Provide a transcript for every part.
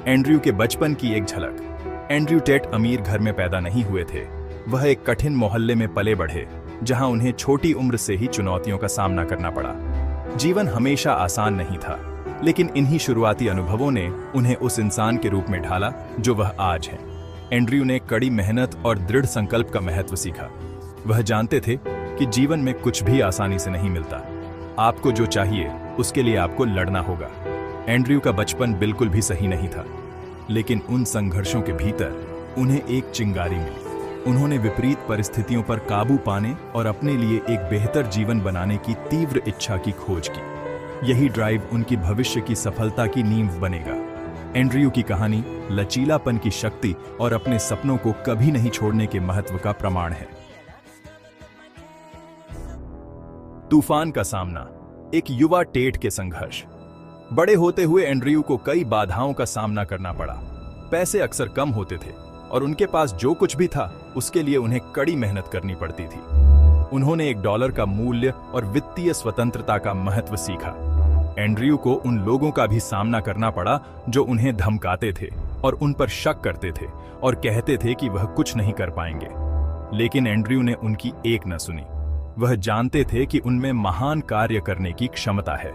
Andrew के बचपन की एक झलक। एंड्रयू टेट अमीर घर में पैदा नहीं हुए थे। वह एक कठिन मोहल्ले में पले बढ़े, जहां उन्हें छोटी उम्र से ही चुनौतियों का सामना करना पड़ा। जीवन हमेशा आसान नहीं था, लेकिन इन्हीं शुरुआती अनुभवों ने उन्हें उस इंसान के रूप में ढाला जो वह आज है। एंड्रयू ने कड़ी मेहनत और दृढ़ संकल्प का महत्व सीखा। वह जानते थे कि जीवन में कुछ भी आसानी से नहीं मिलता। आपको जो चाहिए उसके लिए आपको लड़ना होगा। एंड्रयू का बचपन बिल्कुल भी सही नहीं था, लेकिन उन संघर्षों के भीतर उन्हें एक चिंगारी मिली। उन्होंने विपरीत परिस्थितियों पर काबू पाने और अपने लिए एक बेहतर जीवन बनाने की तीव्र इच्छा की खोज की। यही ड्राइव उनकी भविष्य की सफलता की नींव बनेगा। एंड्रयू की कहानी लचीलापन की शक्ति और अपने सपनों को कभी नहीं छोड़ने के महत्व का प्रमाण है। तूफान का सामना, एक युवा टेट के संघर्ष। बड़े होते हुए एंड्रयू को कई बाधाओं का सामना करना पड़ा। पैसे अक्सर कम होते थे और उनके पास जो कुछ भी था उसके लिए उन्हें कड़ी मेहनत करनी पड़ती थी। उन्होंने $1 का मूल्य और वित्तीय स्वतंत्रता का महत्व सीखा। एंड्रयू को उन लोगों का भी सामना करना पड़ा जो उन्हें धमकाते थे और उन पर शक करते थे और कहते थे कि वह कुछ नहीं कर पाएंगे। लेकिन एंड्रयू ने उनकी एक न सुनी। वह जानते थे कि उनमें महान कार्य करने की क्षमता है।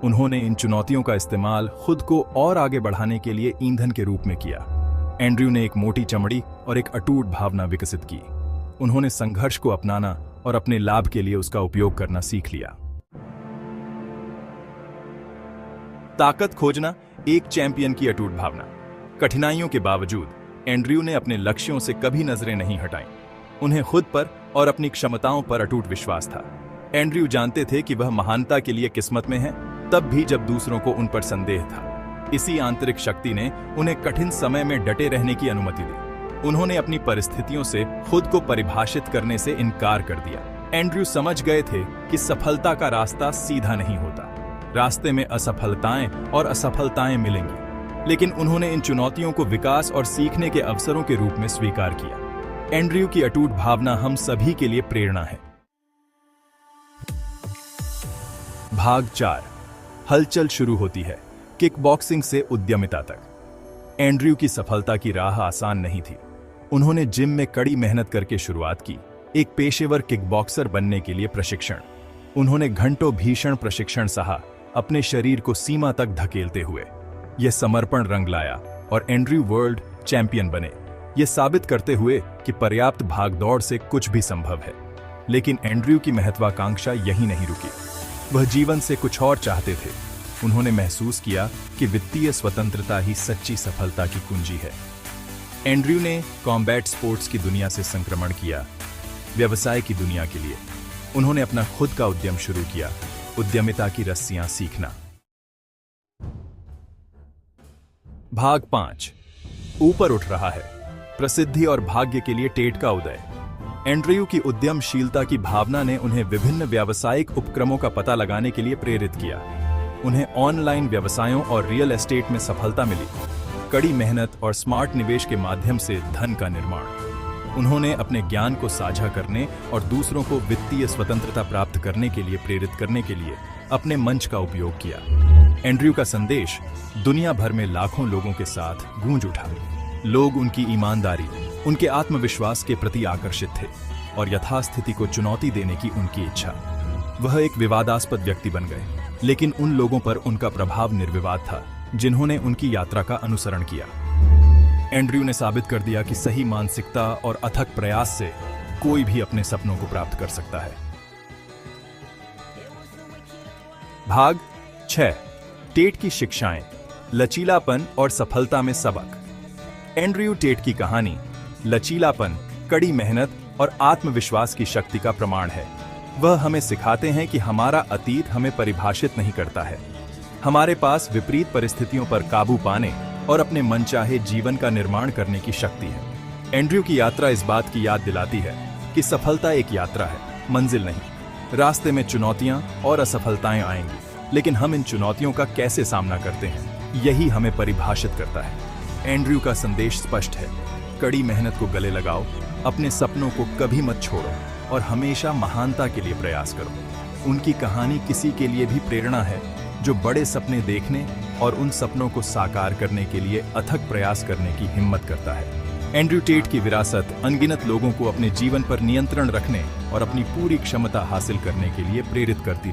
उन्होंने इन चुनौतियों का इस्तेमाल खुद को और आगे बढ़ाने के लिए ईंधन के रूप में किया। एंड्रयू ने एक मोटी चमड़ी और एक अटूट भावना विकसित की। उन्होंने संघर्ष को अपनाना और अपने लाभ के लिए उसका उपयोग करना सीख लिया। ताकत खोजना, एक चैंपियन की अटूट भावना। कठिनाइयों के बावजूद एंड्रयू ने अपने लक्ष्यों से कभी नजरें नहीं हटाईं। उन्हें खुद पर और अपनी क्षमताओं पर अटूट विश्वास था। एंड्रयू जानते थे कि वह महानता के लिए किस्मत में है, तब भी जब दूसरों को उन पर संदेह था। इसी आंतरिक शक्ति ने उन्हें कठिन समय में डटे रहने की अनुमति दी। उन्होंने अपनी परिस्थितियों से खुद को परिभाषित करने से इनकार कर दिया। एंड्रयू समझ गए थे कि सफलता का रास्ता सीधा नहीं होता। रास्ते में असफलताएं और असफलताएं मिलेंगी, लेकिन उन्होंने इन चुनौतियों को विकास और सीखने के अवसरों के रूप में स्वीकार किया। एंड्रयू की अटूट भावना हम सभी के लिए प्रेरणा है। भाग 4। हलचल शुरू होती है, किकबॉक्सिंग से उद्यमिता तक। एंड्रयू की सफलता की राह आसान नहीं थी। उन्होंने जिम में कड़ी मेहनत करके शुरुआत की, एक पेशेवर किकबॉक्सर बनने के लिए प्रशिक्षण। उन्होंने घंटों भीषण प्रशिक्षण सहा, अपने शरीर को सीमा तक धकेलते हुए। यह समर्पण रंग लाया और एंड्रयू वर्ल्ड चैंपियन बने, यह साबित करते हुए कि पर्याप्त भागदौड़ से कुछ भी संभव है। लेकिन एंड्रयू की महत्वाकांक्षा यहीं नहीं रुकी। वह जीवन से कुछ और चाहते थे। उन्होंने महसूस किया कि वित्तीय स्वतंत्रता ही सच्ची सफलता की कुंजी है। एंड्रयू ने कॉम्बैट स्पोर्ट्स की दुनिया से संक्रमण किया, व्यवसाय की दुनिया के लिए। उन्होंने अपना खुद का उद्यम शुरू किया, उद्यमिता की रस्सियां सीखना। भाग 5। ऊपर उठ रहा है, प्रसिद्धि और भाग्य के लिए टेट का उदय। एंड्रयू की उद्यमशीलता की भावना ने उन्हें विभिन्न व्यावसायिक उपक्रमों का पता लगाने के लिए प्रेरित किया। उन्हें ऑनलाइन व्यवसायों और रियल एस्टेट में सफलता मिली। कड़ी मेहनत और स्मार्ट निवेश के माध्यम से धन का निर्माण। उन्होंने अपने ज्ञान को साझा करने और दूसरों को वित्तीय स्वतंत्रता प्राप्त करने के लिए प्रेरित करने के लिए अपने मंच का उपयोग किया। एंड्रयू का संदेश दुनिया भर में लाखों लोगों के साथ गूंज उठा। लोग उनकी ईमानदारी, उनके आत्मविश्वास के प्रति आकर्षित थे और यथास्थिति को चुनौती देने की उनकी इच्छा। वह एक विवादास्पद व्यक्ति बन गए, लेकिन उन लोगों पर उनका प्रभाव निर्विवाद था जिन्होंने उनकी यात्रा का अनुसरण किया। एंड्रयू ने साबित कर दिया कि सही मानसिकता और अथक प्रयास से कोई भी अपने सपनों को प्राप्त कर सकता है। भाग 6। टेट की शिक्षाएं, लचीलापन और सफलता में सबक। एंड्रयू टेट की कहानी लचीलापन, कड़ी मेहनत और आत्मविश्वास की शक्ति का प्रमाण है। वह हमें सिखाते हैं कि हमारा अतीत हमें परिभाषित नहीं करता है। हमारे पास विपरीत परिस्थितियों पर काबू पाने और अपने मनचाहे जीवन का निर्माण करने की शक्ति है। एंड्रयू की यात्रा इस बात की याद दिलाती है कि सफलता एक यात्रा है, मंजिल नहीं। रास्ते में चुनौतियां और असफलताएं आएंगी, लेकिन हम इन चुनौतियों का कैसे सामना करते हैं, यही हमें परिभाषित करता है। एंड्रयू का संदेश स्पष्ट है, कड़ी मेहनत को गले लगाओ, अपने सपनों को कभी मत छोड़ो और हमेशा महानता के लिए प्रयास करो। उनकी कहानी किसी के लिए भी प्रेरणा है जो बड़े सपने देखने और उन सपनों को साकार करने के लिए अथक प्रयास करने की हिम्मत करता है। एंड्रयू टेट की विरासत अनगिनत लोगों को अपने जीवन पर नियंत्रण रखने और अपनी पूरी क्षमता हासिल करने के लिए प्रेरित करती रही।